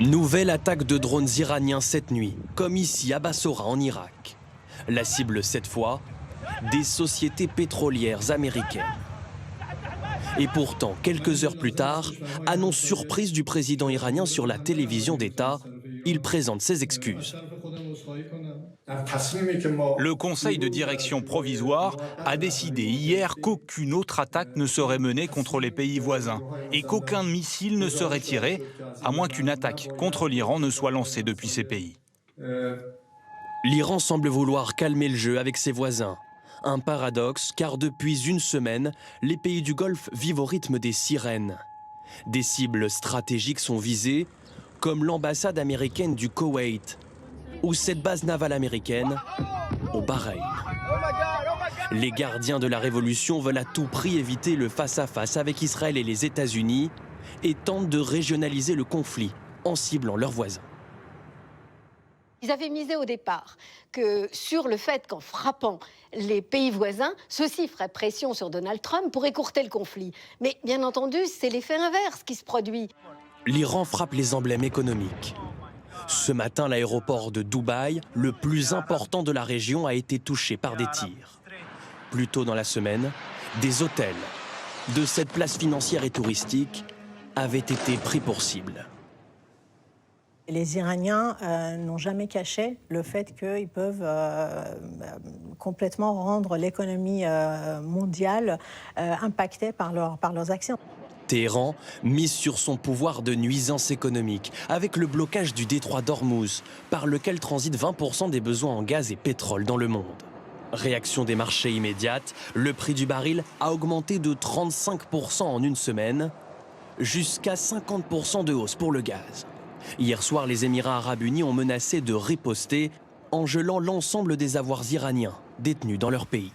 Nouvelle attaque de drones iraniens cette nuit, comme ici à Bassora en Irak. La cible cette fois, des sociétés pétrolières américaines. Et pourtant, quelques heures plus tard, annonce surprise du président iranien sur la télévision d'État, il présente ses excuses. Le conseil de direction provisoire a décidé hier qu'aucune autre attaque ne serait menée contre les pays voisins et qu'aucun missile ne serait tiré, à moins qu'une attaque contre l'Iran ne soit lancée depuis ces pays. L'Iran semble vouloir calmer le jeu avec ses voisins. Un paradoxe, car depuis une semaine, les pays du Golfe vivent au rythme des sirènes. Des cibles stratégiques sont visées, comme l'ambassade américaine du Koweït, ou cette base navale américaine au Bahreïn. Les gardiens de la révolution veulent à tout prix éviter le face-à-face avec Israël et les États-Unis et tentent de régionaliser le conflit en ciblant leurs voisins. Ils avaient misé au départ sur le fait qu'en frappant les pays voisins, ceux-ci feraient pression sur Donald Trump pour écourter le conflit. Mais bien entendu, c'est l'effet inverse qui se produit. L'Iran frappe les emblèmes économiques. Ce matin, l'aéroport de Dubaï, le plus important de la région, a été touché par des tirs. Plus tôt dans la semaine, des hôtels de cette place financière et touristique avaient été pris pour cible. Les Iraniens n'ont jamais caché le fait qu'ils peuvent complètement rendre l'économie mondiale impactée par leurs actions. Téhéran mise sur son pouvoir de nuisance économique avec le blocage du détroit d'Ormuz, par lequel transitent 20% des besoins en gaz et pétrole dans le monde. Réaction des marchés immédiate, le prix du baril a augmenté de 35% en une semaine, jusqu'à 50% de hausse pour le gaz. Hier soir, les Émirats arabes unis ont menacé de riposter en gelant l'ensemble des avoirs iraniens détenus dans leur pays.